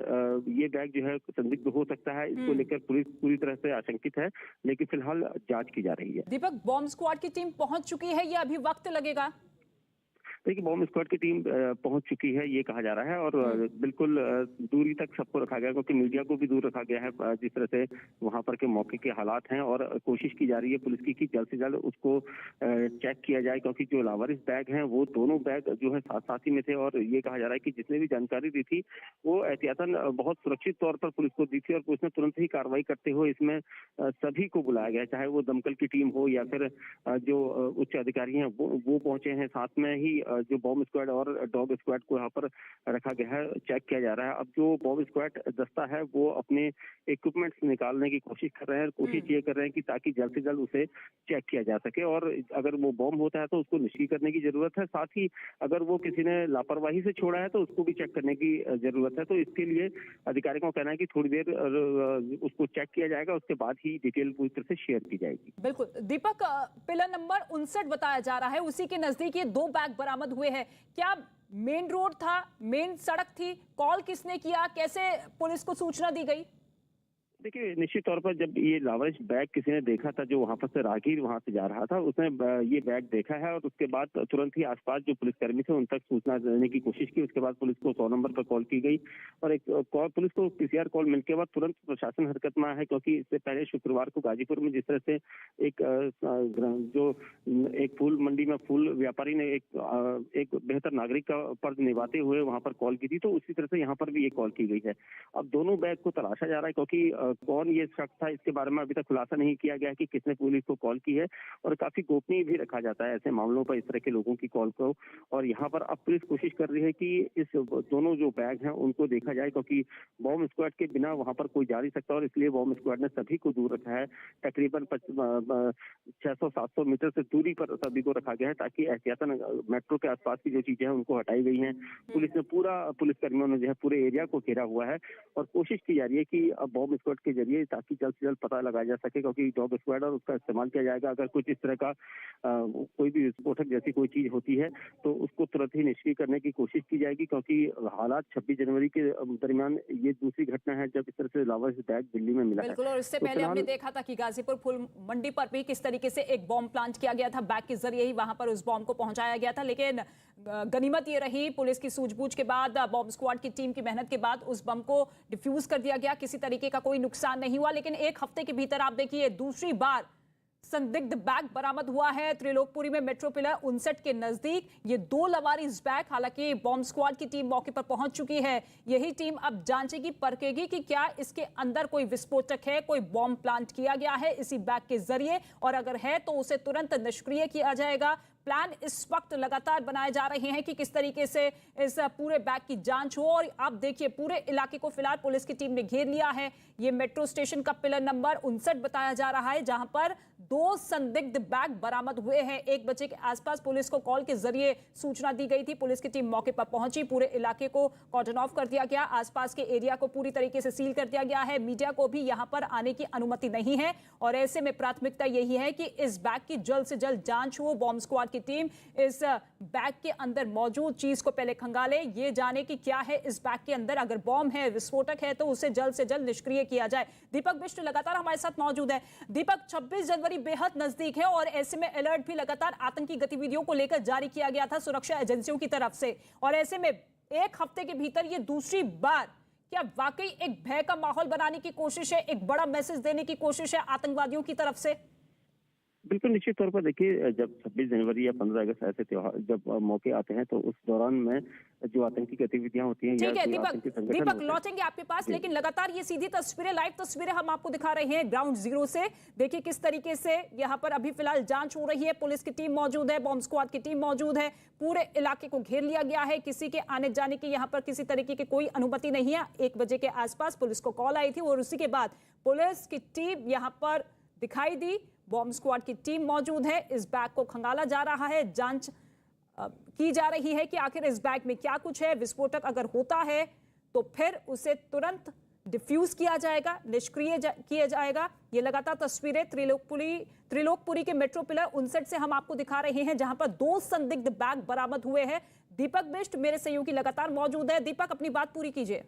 ये बैग जो है संदिग्ध हो सकता है। इसको लेकर पुलिस पूरी तरह से आशंकित है, लेकिन फिलहाल जांच की जा रही है। दीपक, बॉम्ब स्क्वाड की टीम पहुंच चुकी है या अभी वक्त लगेगा? देखिए, बॉम्ब स्क्वाड की टीम पहुंच चुकी है, ये कहा जा रहा है, और बिल्कुल दूरी तक सबको रखा गया, क्योंकि मीडिया को भी दूर रखा गया है जिस तरह से वहां पर के मौके के हालात हैं। और कोशिश की जा रही है पुलिस की कि जल्द से जल्द उसको चेक किया जाए, क्योंकि जो लावारिस बैग हैं वो दोनों बैग जो है साथ साथ ही में थे। और ये कहा जा रहा है कि जिसने भी जानकारी दी थी वो एहतियातन बहुत सुरक्षित तौर पर पुलिस को दी थी, और पुलिस ने तुरंत ही कार्रवाई करते हुए इसमें सभी को बुलाया गया, चाहे वो दमकल की टीम हो या फिर जो उच्च अधिकारी हैं वो पहुंचे हैं। साथ में ही जो बॉम्ब स्क्वाड और डॉग स्क्वाड को यहाँ पर रखा गया है, चेक किया जा रहा है। अब जो बॉम्ब स्क्वाड दस्ता है वो अपने इक्विपमेंट्स निकालने की कोशिश कर रहे हैं, कोशिश ये कर रहे हैं कि ताकि जल्द से जल्द उसे चेक किया जा सके, और अगर वो बॉम्ब होता है तो उसको निष्क्रिय करने की जरूरत है। साथ ही अगर वो किसी ने लापरवाही से छोड़ा है तो उसको भी चेक करने की जरूरत है। तो इसके लिए अधिकारियों का कहना है कि थोड़ी देर उसको चेक किया जाएगा, उसके बाद ही डिटेल पूरी तरह से शेयर की जाएगी। बिल्कुल दीपक, पिलर नंबर 59 बताया जा रहा है, उसी के नजदीक ये 2 बैग बरामद हुए हैं। क्या मेन रोड था, मेन सड़क थी? कॉल किसने किया, कैसे पुलिस को सूचना दी गई? देखिए, निश्चित तौर पर जब ये लावारिस बैग किसी ने देखा था, जो वहां पर से राहगीर वहां से जा रहा था, उसने ये बैग देखा है और उसके बाद तुरंत ही आसपास जो पुलिसकर्मी थे उन तक सूचना देने की कोशिश की। उसके बाद पुलिस को 100 नंबर पर कॉल की गई, और एक कॉल पुलिस को पीसीआर कॉल मिलने के बाद तुरंत प्रशासन हरकत में आया है, क्योंकि इससे पहले शुक्रवार को गाजीपुर में जिस तरह से एक फूल मंडी में फूल व्यापारी ने एक बेहतर नागरिक का पद निभाते हुए वहां पर कॉल की थी, तो उसी तरह से यहाँ पर भी ये कॉल की गई है। अब दोनों बैग को तलाशा जा रहा है, क्योंकि कौन ये शख्स था इसके बारे में अभी तक खुलासा नहीं किया गया है कि किसने पुलिस को कॉल की है, और काफी गोपनीय भी रखा जाता है ऐसे मामलों पर, इस तरह के लोगों की कॉल को। और यहाँ पर अब पुलिस कोशिश कर रही है कि इस दोनों जो बैग हैं उनको देखा जाए, क्योंकि बॉम्ब स्क्वाड के बिना वहां पर कोई जा नहीं सकता, और इसलिए बॉम्ब स्क्वाड ने सभी को दूर रखा है। तकरीबन 600-700 मीटर से दूरी पर सभी को रखा गया है, ताकि एहतियातन मेट्रो के आसपास की जो चीजें हैं उनको हटाई गई हैं। पुलिस ने पुलिसकर्मियों ने जो है पूरे एरिया को घेरा हुआ है, और कोशिश की जा रही है कि अब बॉम्ब स्क्वाड के जरिए ताकि जल्द से जल्द पता लगाया जा सके, क्योंकि डॉग स्क्वाड और उसका इस्तेमाल किया जाएगा। अगर कुछ इस तरह का कोई भी विस्फोटक जैसी कोई चीज होती है तो उसको तुरंत ही निष्क्रिय करने की कोशिश की जाएगी, क्योंकि हालात 26 जनवरी के दरमियान ये दूसरी घटना है जब इस तरह से लावारिस बैग दिल्ली में मिला है। बिल्कुल, और इससे पहले हमने देखा था कि गाजीपुर फूल मंडी पर भी किस तरीके से एक बॉम्ब प्लांट किया गया था, बैग के जरिए ही वहां पर उस बॉम्ब को पहुंचाया गया था। लेकिन गनीमत ये रही, पुलिस की सूझबूझ के बाद, बॉम्ब स्क्वाड की टीम की मेहनत के बाद उस बम को डिफ्यूज कर दिया गया, किसी तरीके का कोई नुकसान नहीं हुआ। लेकिन एक हफ्ते के भीतर आप देखिए दूसरी बार संदिग्ध बैग बरामद हुआ है त्रिलोकपुरी में, मेट्रो पिलर 59 के नजदीक। ये 2 लावारिस बैग, हालांकि बॉम्ब स्क्वाड की टीम मौके पर पहुंच चुकी है। यही टीम अब जांचेगी, परखेगी कि क्या इसके अंदर कोई विस्फोटक है, कोई बॉम्ब प्लांट किया गया है इसी बैग के जरिए, और अगर है तो उसे तुरंत निष्क्रिय किया जाएगा। प्लान इस वक्त लगातार बनाए जा रहे हैं कि किस तरीके से इस पूरे बैग की जांच हो। और आप देखिए पूरे इलाके को फिलहाल पुलिस की टीम ने घेर लिया है। ये मेट्रो स्टेशन का पिलर नंबर 59 बताया जा रहा है, जहां पर 2 संदिग्ध बैग बरामद हुए हैं। 1 बजे के आसपास पुलिस को कॉल के जरिए सूचना दी गई थी, पुलिस की टीम मौके पर पहुंची, पूरे इलाके को कॉर्डन ऑफ कर दिया गया, आसपास के एरिया को पूरी तरीके से सील कर दिया गया है। मीडिया को भी यहां पर आने की अनुमति नहीं है, और ऐसे में प्राथमिकता यही है कि इस बैग की जल्द से जल्द जांच हो। बॉम्ब स्क्वाड की टीम इस बैग के अंदर मौजूद चीज को पहले खंगाले, ये जाने कि क्या है इस बैग के अंदर। अगर बॉम्ब है, विस्फोटक है, तो उसे जल्द से जल्द निष्क्रिय किया जाए। दीपक बिष्ट लगातार हमारे साथ मौजूद है। दीपक, 26 जनवरी बेहद नजदीक है, और ऐसे में अलर्ट भी लगातार आतंकी गतिविधियों को लेकर जारी किया गया था सुरक्षा एजेंसियों की तरफ से, और ऐसे में 1 हफ्ते के भीतर ये दूसरी बार क्या वाकई एक भय का माहौल बनाने की कोशिश है, एक बड़ा मैसेज देने की कोशिश है आतंकवादियों की तरफ से? बिल्कुल, निश्चित तौर पर देखिए, जब 26 जनवरी या 15 अगस्त ऐसे त्योहार जब मौके आते हैं तो उस दौरान में जो आतंकी गतिविधियां होती हैं, ठीक है दीपक लौटेंगे आपके पास, लेकिन लगातार ये सीधी तस्वीरें, लाइव तस्वीरें हम आपको दिखा रहे हैं ग्राउंड जीरो से। देखिए किस तरीके से यहाँ पर अभी फिलहाल जांच हो रही है, पुलिस की टीम मौजूद है, बॉम्ब स्क्वाड की टीम मौजूद है, पूरे इलाके को घेर लिया गया है, किसी के आने जाने की यहाँ पर किसी तरीके की कोई अनुमति नहीं है। 1 बजे के आसपास पुलिस को कॉल आई थी, और उसी के बाद पुलिस की टीम यहाँ पर दिखाई दी, बॉम्ब स्क्वाड की टीम मौजूद है, इस बैग को खंगाला जा रहा है, जांच की जा रही है कि आखिर इस बैग में क्या कुछ है। विस्फोटक अगर होता है तो फिर उसे तुरंत डिफ्यूज किया जाएगा, निष्क्रिय किया जाएगा। ये लगातार तस्वीरें त्रिलोकपुरी के मेट्रो पिलर 59 से हम आपको दिखा रहे हैं, जहां पर 2 संदिग्ध बैग बरामद हुए हैं। दीपक बिष्ट मेरे सहयोगी लगातार मौजूद है। दीपक, अपनी बात पूरी कीजिए।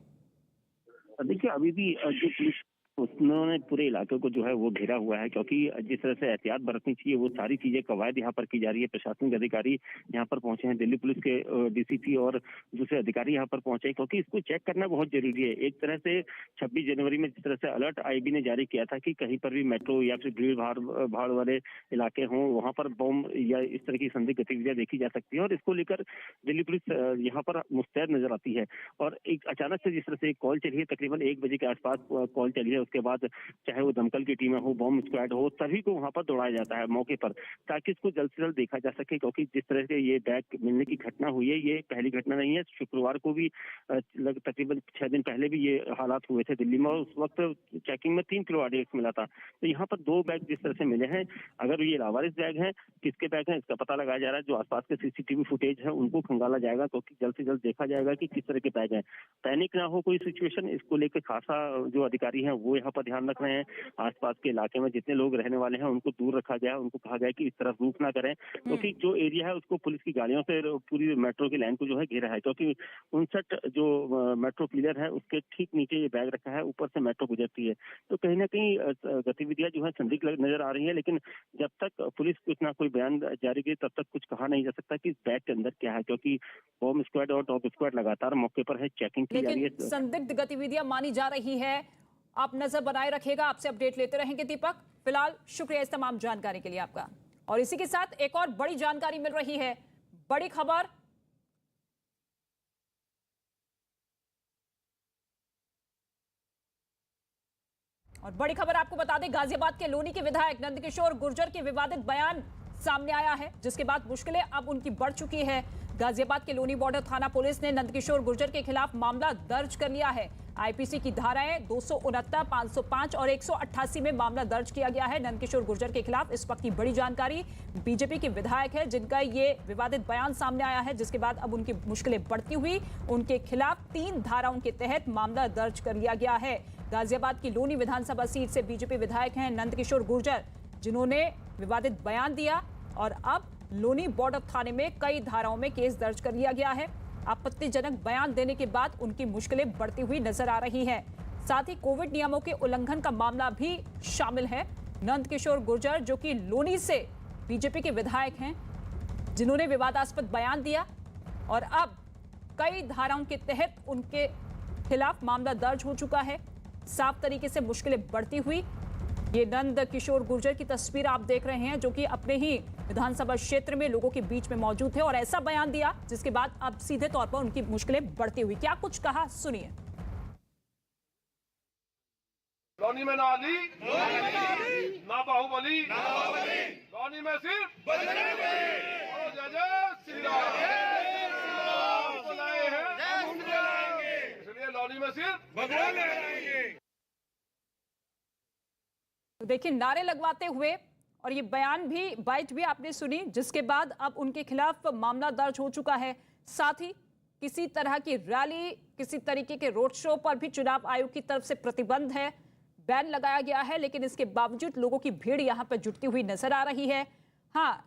देखिए, अभी भी जो पुलिस उन्होंने पूरे इलाके को जो है वो घेरा हुआ है, क्योंकि जिस तरह से एहतियात बरतनी चाहिए वो सारी चीजें कवायद यहाँ पर की जा रही है। प्रशासनिक अधिकारी यहाँ पर पहुंचे हैं, दिल्ली पुलिस के डीसीपी और दूसरे अधिकारी यहाँ पर पहुंचे हैं, क्योंकि इसको चेक करना बहुत जरूरी है। एक तरह से 26 जनवरी में जिस तरह से अलर्ट आईबी ने जारी किया था कि कहीं पर भी मेट्रो या फिर भीड़ भाड़ वाले इलाके हों, वहां पर बम या इस तरह की संदिग्ध गतिविधियां देखी जा सकती है, और इसको लेकर दिल्ली पुलिस यहाँ पर मुस्तैद नजर आती है। और एक अचानक से जिस तरह से एक कॉल चली है, तकरीबन 1 बजे के आसपास कॉल चली है, उसके बाद चाहे वो दमकल की टीमें हो, बॉम्ब स्क्वाड हो, सभी को वहां पर दौड़ाया जाता है मौके पर, ताकि इसको जल्द से जल्द देखा जा सके। क्योंकि जिस तरह से ये बैग मिलने की घटना हुई है, ये पहली घटना नहीं है। शुक्रवार को भी तकरीबन 6 दिन पहले भी ये हालात हुए थे दिल्ली में, और उस वक्त चेकिंग में 3 किलो आरडीएक्स मिला था। तो यहाँ पर 2 बैग जिस तरह से मिले हैं, अगर ये लावारिस बैग हैं, किसके बैग हैं इसका पता लगाया जा रहा है। जो आसपास के सीसीटीवी फुटेज है उनको खंगाला जाएगा, क्योंकि जल्द से जल्द देखा जाएगा कि किस तरह के बैग हैं। पैनिक ना हो कोई सिचुएशन, इसको लेकर खासा जो अधिकारी हैं वो यहाँ पर ध्यान रख रहे हैं। आसपास के इलाके में जितने लोग रहने वाले हैं उनको दूर रखा गया है, उनको कहा गया कि इस तरफ रूख ना करें, क्योंकि जो एरिया है उसको पुलिस की गाड़ियों से पूरी मेट्रो की लाइन को जो है घेरा है। क्योंकि 59 जो मेट्रो पिलर है उसके ठीक नीचे ये बैग रखा है, ऊपर से मेट्रो गुजरती है। तो कहीं ना कहीं गतिविधियां जो है संदिग्ध नजर आ रही है, लेकिन जब तक पुलिस कुछ ना कोई बयान जारी करे तब तक कुछ कहा नहीं जा सकता कि इस बैग के अंदर क्या है, क्योंकि बॉम्ब स्क्वाड और डॉग स्क्वाड लगातार मौके पर है, चेकिंग की जा रही है। संदिग्ध गतिविधियां मानी जा रही है, आप नजर बनाए रखिएगा, आपसे अपडेट लेते रहेंगे दीपक। फिलहाल शुक्रिया इस तमाम जानकारी के लिए आपका। और इसी के साथ एक और बड़ी जानकारी मिल रही है, बड़ी खबर। और बड़ी खबर आपको बता दें, गाजियाबाद के लोनी के विधायक नंदकिशोर गुर्जर के विवादित बयान सामने आया है, जिसके बाद मुश्किलें अब उनकी बढ़ चुकी है। गाजियाबाद के लोनी बॉर्डर थाना पुलिस ने नंदकिशोर गुर्जर के खिलाफ मामला दर्ज कर लिया है। आईपीसी की धाराएं 269, 505 और 188 में मामला दर्ज किया गया है नंदकिशोर गुर्जर के खिलाफ। इस वक्त की बड़ी जानकारी, बीजेपी के विधायक है जिनका ये विवादित बयान सामने आया है, जिसके बाद अब उनकी मुश्किलें बढ़ती हुई उनके खिलाफ 3 धाराओं के तहत मामला दर्ज कर लिया गया है। गाजियाबाद की लोनी विधानसभा सीट से बीजेपी विधायक हैं नंदकिशोर गुर्जर, जिन्होंने विवादित बयान दिया, और अब लोनी बॉर्डर थाने में कई धाराओं में केस दर्ज कर लिया गया है। आपत्तिजनक बयान देने के बाद उनकी मुश्किलें बढ़ती हुई नजर आ रही हैं। साथ ही कोविड नियमों के उल्लंघन का मामला भी शामिल है। नंदकिशोर गुर्जर, जो कि लोनी से बीजेपी के विधायक हैं, जिन्होंने विवादास्पद बयान दिया, और अब कई धाराओं के तहत उनके खिलाफ मामला दर्ज हो चुका है। साफ तरीके से मुश्किलें बढ़ती हुई ये नंदकिशोर गुर्जर की तस्वीर आप देख रहे हैं, जो कि अपने ही विधानसभा क्षेत्र में लोगों के बीच में मौजूद थे और ऐसा बयान दिया जिसके बाद अब सीधे तौर पर उनकी मुश्किलें बढ़ती हुई। क्या कुछ कहा, सुनिए। लोनी में ना अली, ना बाहुबली, लोनी में सिर्फ जय जय श्री राम, इसलिए लोनी में सिर्फ भगवान रहेंगे। तो देखिए, नारे लगवाते हुए, और ये बयान भी, बाइट भी आपने सुनी, जिसके बाद अब उनके खिलाफ मामला दर्ज हो चुका है। साथ ही किसी तरह की रैली, किसी तरीके के रोड शो पर भी चुनाव आयोग की तरफ से प्रतिबंध है, बैन लगाया गया है, लेकिन इसके बावजूद लोगों की भीड़ यहां पर जुटती हुई नजर आ रही है। हाँ,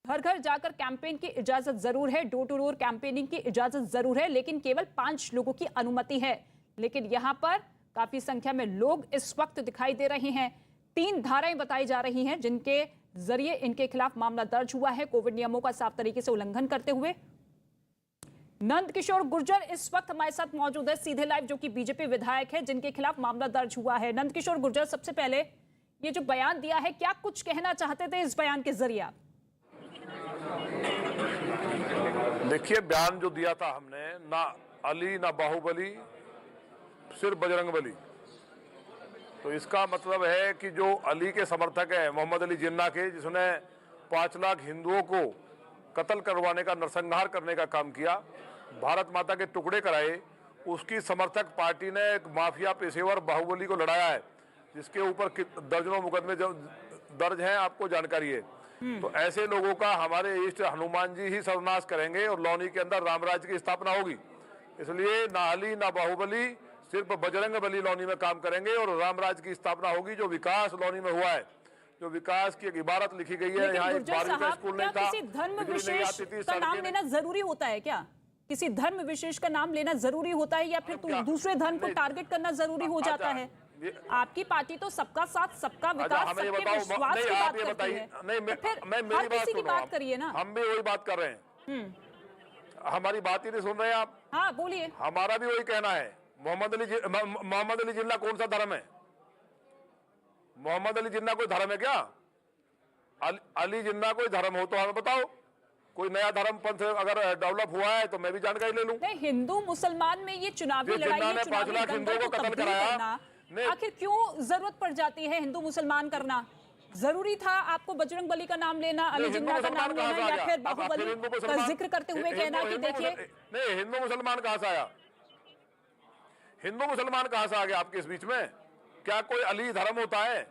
घर घर जाकर कैंपेन की इजाजत जरूर है, डोर टू डोर कैंपेनिंग की इजाजत जरूर है, लेकिन केवल 5 लोगों की अनुमति है। लेकिन यहां पर काफी संख्या में लोग इस वक्त दिखाई दे रहे हैं। 3 धाराएं बताई जा रही हैं जिनके जरिए इनके खिलाफ मामला दर्ज हुआ है, कोविड नियमों का साफ तरीके से उल्लंघन करते हुए। नंदकिशोर गुर्जर इस वक्त हमारे साथ मौजूद है सीधे लाइव, जो कि बीजेपी विधायक है जिनके खिलाफ मामला दर्ज हुआ है। नंदकिशोर गुर्जर, सबसे पहले ये जो बयान दिया है, क्या कुछ कहना चाहते थे इस बयान के जरिए आप? देखिए, बयान जो दिया था हमने, ना अली ना बाहुबली, सिर्फ बजरंगबली। तो इसका मतलब है कि जो अली के समर्थक है, मोहम्मद अली जिन्ना के, जिसने 5 लाख हिंदुओं को कत्ल करवाने का, नरसंहार करने का काम किया, भारत माता के टुकड़े कराए, उसकी समर्थक पार्टी ने एक माफिया पेशेवर बाहुबली को लड़ाया है, जिसके ऊपर दर्जनों मुकदमे दर्ज हैं, आपको जानकारी है। तो ऐसे लोगों का हमारे इष्ट हनुमान जी ही सर्वनाश करेंगे और लौनी के अंदर रामराज्य की स्थापना होगी। इसलिए ना अली ना बाहुबली, सिर्फ बजरंग बली लौनी में काम करेंगे और रामराज की स्थापना होगी। जो विकास लौनी में हुआ है, जो विकास की एक इबारत लिखी गई है, यहाँ एक 12वीं का स्कूल नहीं था, किसी धर्म बिजली नहीं विशेष आती थी, का नाम सड़कें लेना जरूरी होता है क्या? किसी धर्म विशेष का नाम लेना जरूरी होता है या फिर दूसरे धर्म को टारगेट करना जरूरी हो जाता है? आपकी पार्टी तो सबका साथ, सबका विकास, सबके विश्वास की बात करती है। मैं हर किसी की बात करिए ना। हम भी वही बात कर रहे हैं। हमारी बात ही नहीं सुन रहे हैं आप। हाँ बोलिए। हमारा भी वही कहना है। मोहम्मद अली जिन्ना कौन सा धर्म है? मोहम्मद अली जिन्ना कोई धर्म है क्या? अली जिन्ना कोई धर्म हो तो हमें बताओ। कोई नया धर्म पंथ अगर डेवलप हुआ है तो मैं भी जानकारी ले लूं। नहीं, हिंदू मुसलमान में ये चुनावी लड़ाई है, चुनावी दंगल को तब्दील करना, आखिर क्यों जरूरत पड़ जाती है हिंदू मुसलमान करना? जरूरी था आपको बजरंग बली का नाम लेना, अली जिन्ना का नाम लेना, या फिर बाहुबली का जिक्र करते हुए कहना कि देखिए? नहीं, हिंदू मुसलमान कहां से आया? हिंदू मुसलमान कहां से आ गया आपके इस बीच में? क्या कोई अली धर्म होता है?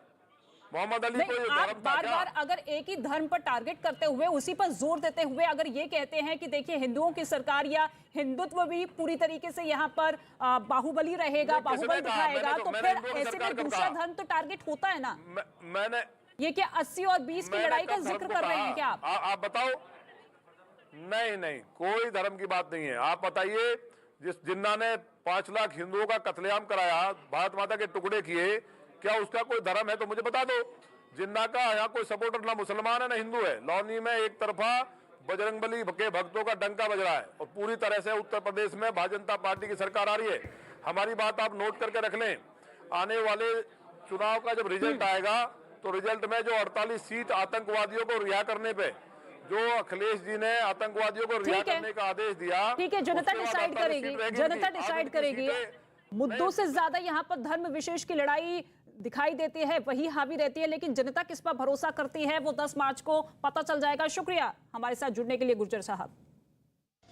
मोहम्मद अली कोई धर्म था क्या? बार-बार अगर एक ही धर्म पर टारगेट करते हुए, उसी पर जोर देते हुए अगर ये कहते हैं कि देखिए हिंदुओं की सरकार या हिंदुत्व भी पूरी तरीके से यहाँ पर बाहुबली रहेगा, बाहुबल दिखाएगा, तो फिर ऐसे में दूसरा धर्म तो टारगेट होता है ना। मैंने ये क्या 80 और 20 की लड़ाई का जिक्र कर रहे हैं क्या आप बताओ? नहीं, कोई धर्म की बात नहीं है। आप बताइए, जिन्ना ने 5 लाख हिंदुओं का कत्लेआम कराया, भारत माता के टुकड़े किए, क्या उसका कोई धर्म है तो मुझे बता दो। जिन्ना का यहाँ कोई सपोर्टर ना मुसलमान है ना हिंदू है। लौनी में एक तरफा बजरंगबली के भक्तों का डंका बज रहा है और पूरी तरह से उत्तर प्रदेश में भारतीय जनता पार्टी की सरकार आ रही है। हमारी बात आप नोट करके रख लें। आने वाले चुनाव का जब रिजल्ट आएगा तो रिजल्ट में जो 48 सीट आतंकवादियों को रिहा करने पे, जो अखिलेश जी ने आतंकवादियों को रिहा करने का आदेश दिया, ठीक है, जनता डिसाइड करेगी, जनता डिसाइड करेगी। मुद्दों से ज्यादा यहाँ पर धर्म विशेष की लड़ाई दिखाई देती है, वही हावी रहती है, लेकिन जनता किस पर भरोसा करती है वो 10 मार्च को पता चल जाएगा। शुक्रिया हमारे साथ जुड़ने के लिए गुर्जर साहब।